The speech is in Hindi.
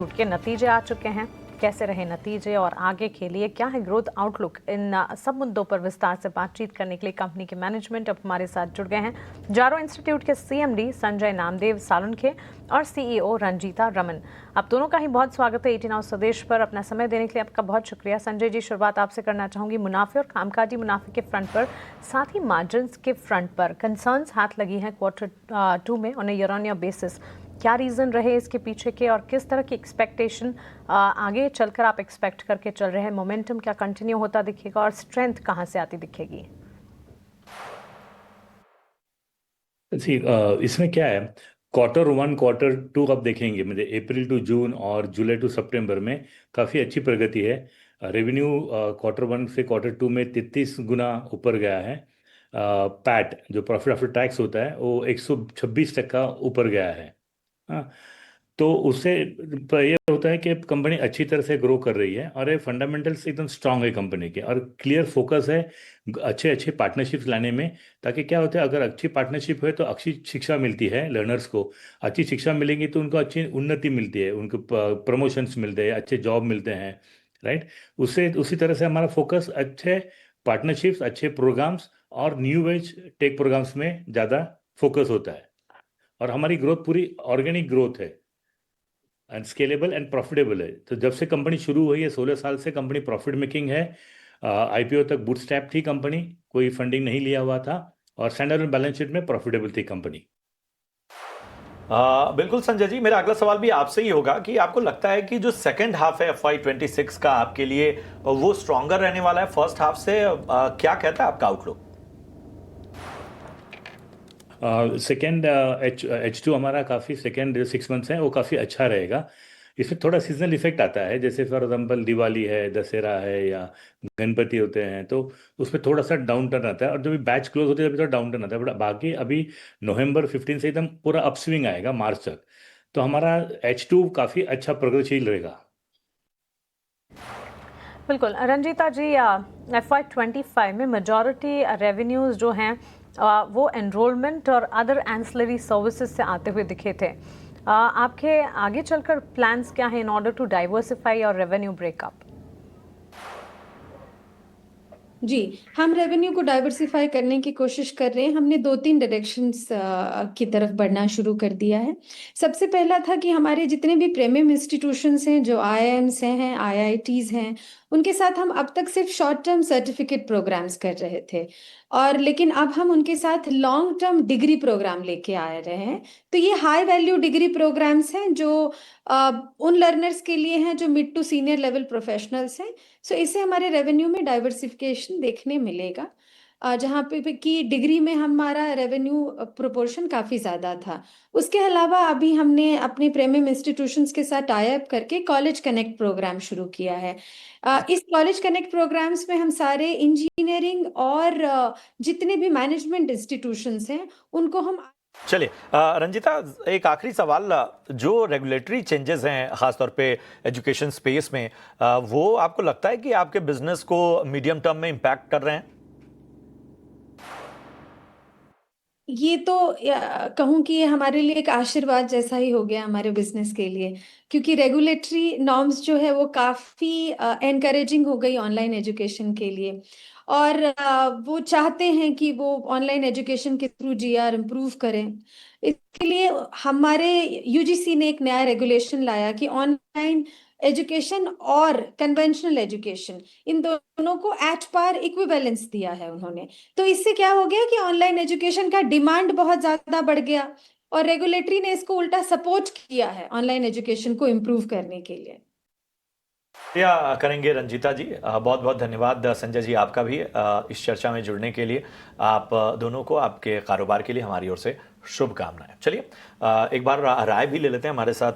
के नतीजे आ चुके हैं। कैसे रहे नतीजे और आगे के लिए क्या है ग्रोथ आउटलुक, इन सब मुद्दों पर विस्तार से बातचीत करने के लिए कंपनी के मैनेजमेंट अब हमारे साथ जुड़ गए हैं। जारो इंस्टीट्यूट के सीएमडी संजय नामदेव सालुंखे और सीईओ रंजीता रमन। आप दोनों का ही बहुत स्वागत है 18 स्वदेश पर। अपना समय देने के लिए आपका बहुत शुक्रिया। संजय जी, शुरुआत आपसे करना चाहूंगी। मुनाफे और कामकाजी मुनाफे के फ्रंट पर, साथ ही मार्जिन्स के फ्रंट पर कंसर्न्स हाथ लगी हैं Q2 में on year on year basis. क्या रीज़न रहे इसके पीछे के और किस तरह की एक्सपेक्टेशन आगे चलकर आप एक्सपेक्ट करके चल रहे हैं? मोमेंटम क्या कंटिन्यू होता दिखेगा और स्ट्रेंथ कहाँ से आती दिखेगी? जी, इसमें क्या है, Q1 Q2 आप देखेंगे, मतलब अप्रैल टू जून और जुलाई टू सितंबर में काफ़ी अच्छी प्रगति है। रेवेन्यू Q1 से Q2 में 33 गुना ऊपर गया है। पैट जो प्रॉफिट आफ्टर टैक्स होता है वो 126% ऊपर गया है। हाँ, तो उससे ये होता है कि कंपनी अच्छी तरह से ग्रो कर रही है और ये फंडामेंटल्स एकदम स्ट्रांग है कंपनी के, और क्लियर फोकस है अच्छे अच्छे पार्टनरशिप्स लाने में। ताकि क्या होता है, अगर अच्छी पार्टनरशिप है तो अच्छी शिक्षा मिलती है लर्नर्स को। अच्छी शिक्षा मिलेंगी तो उनको अच्छी उन्नति मिलती है, उनको प्रमोशंस मिलते हैं, अच्छे जॉब मिलते हैं। राइट। उससे उसी तरह से हमारा फोकस अच्छे पार्टनरशिप्स, अच्छे प्रोग्राम्स और न्यू एज टेक प्रोग्राम्स में ज़्यादा फोकस होता है। और हमारी ग्रोथ पूरी ऑर्गेनिक ग्रोथ है एंड स्केलेबल एंड प्रॉफिटेबल है। तो जब से कंपनी शुरू हुई है 16 साल से कंपनी प्रॉफिट मेकिंग है। आईपीओ तक बूटस्ट्रैप थी कंपनी, कोई फंडिंग नहीं लिया हुआ था, और स्टैंडर्ड बैलेंस शीट में प्रॉफिटेबल थी कंपनी। बिल्कुल संजय जी, मेरा अगला सवाल भी आपसे ही होगा कि आपको लगता है कि जो सेकंड हाफ है FY26 का आपके लिए वो स्ट्रॉन्गर रहने वाला है फर्स्ट हाफ से? क्या कहता है आपका आउटलुक? सेकेंड H2 हमारा काफ़ी, सेकेंड 6 मंथ्स है वो काफ़ी अच्छा रहेगा। इसमें थोड़ा सीजनल इफेक्ट आता है, जैसे फॉर एग्जाम्पल दिवाली है, दशहरा है, या गणपति होते हैं, तो उसमें थोड़ा सा डाउन टर्न आता है। और जब भी बैच क्लोज होते हैं तभी थोड़ा डाउन टर्न आता है, बट बाकी अभी नवंबर 15 से एकदम पूरा अपस्विंग आएगा मार्च तक। तो हमारा H2 काफ़ी अच्छा प्रगतिशील रहेगा। बिल्कुल रंजीता जी, FY25 में मेजॉरिटी रेवेन्यूज जो हैं वो एनरोलमेंट और अदर एंसिलरी सर्विसेज से आते हुए दिखे थे। आपके आगे चलकर प्लान्स क्या हैं इन ऑर्डर टू डाइवर्सिफाई और रेवेन्यू ब्रेकअप? जी, हम रेवेन्यू को डाइवर्सिफाई करने की कोशिश कर रहे हैं। हमने 2-3 डायरेक्शंस की तरफ बढ़ना शुरू कर दिया है। सबसे पहला था कि हमारे जितने भी प्रीमियम इंस्टीट्यूशंस हैं, जो IIMs हैं, IITs हैं, उनके साथ हम अब तक सिर्फ शॉर्ट टर्म सर्टिफिकेट प्रोग्राम्स कर रहे थे, और लेकिन अब हम उनके साथ लॉन्ग टर्म डिग्री प्रोग्राम लेके आ रहे हैं। तो ये हाई वैल्यू डिग्री प्रोग्राम्स हैं जो उन लर्नर्स के लिए हैं जो mid to senior level professionals हैं। सो इससे हमारे रेवेन्यू में डाइवर्सिफिकेशन देखने मिलेगा, जहाँ पे कि डिग्री में हमारा रेवेन्यू प्रोपोर्शन काफ़ी ज़्यादा था। उसके अलावा अभी हमने अपने प्रीमियम इंस्टीट्यूशंस के साथ टाई अप करके कॉलेज कनेक्ट प्रोग्राम शुरू किया है। इस कॉलेज कनेक्ट प्रोग्राम्स में हम सारे इंजीनियरिंग और जितने भी मैनेजमेंट इंस्टीट्यूशंस हैं उनको हम। चलिए रंजिता, एक आखिरी सवाल। जो रेगुलेटरी चेंजेस हैं खासतौर पे एजुकेशन स्पेस में, वो आपको लगता है कि आपके बिजनेस को मीडियम टर्म में इम्पैक्ट कर रहे हैं? ये तो कहूँ कि ये हमारे लिए एक आशीर्वाद जैसा ही हो गया हमारे बिजनेस के लिए, क्योंकि रेगुलेटरी नॉर्म्स जो है वो काफ़ी एनकरेजिंग हो गई ऑनलाइन एजुकेशन के लिए। और वो चाहते हैं कि वो ऑनलाइन एजुकेशन के थ्रू GR इम्प्रूव करें। इसके लिए हमारे UGC ने एक नया रेगुलेशन लाया कि ऑनलाइन एजुकेशन और कन्वेंशनल एजुकेशन, इन दोनों को एट पार इक्विवेलेंस दिया है उन्होंने। तो इससे क्या हो गया कि ऑनलाइन एजुकेशन का डिमांड बहुत ज्यादा बढ़ गया, और रेगुलेटरी ने इसको उल्टा सपोर्ट किया है ऑनलाइन एजुकेशन को इम्प्रूव करने के लिए। क्या करेंगे रंजीता जी, बहुत बहुत धन्यवाद संजय जी आपका भी इस चर्चा में जुड़ने के लिए। आप दोनों को आपके कारोबार के लिए हमारी ओर से शुभकामनाएं। चलिए एक बार राय भी ले लेते हैं हमारे साथ।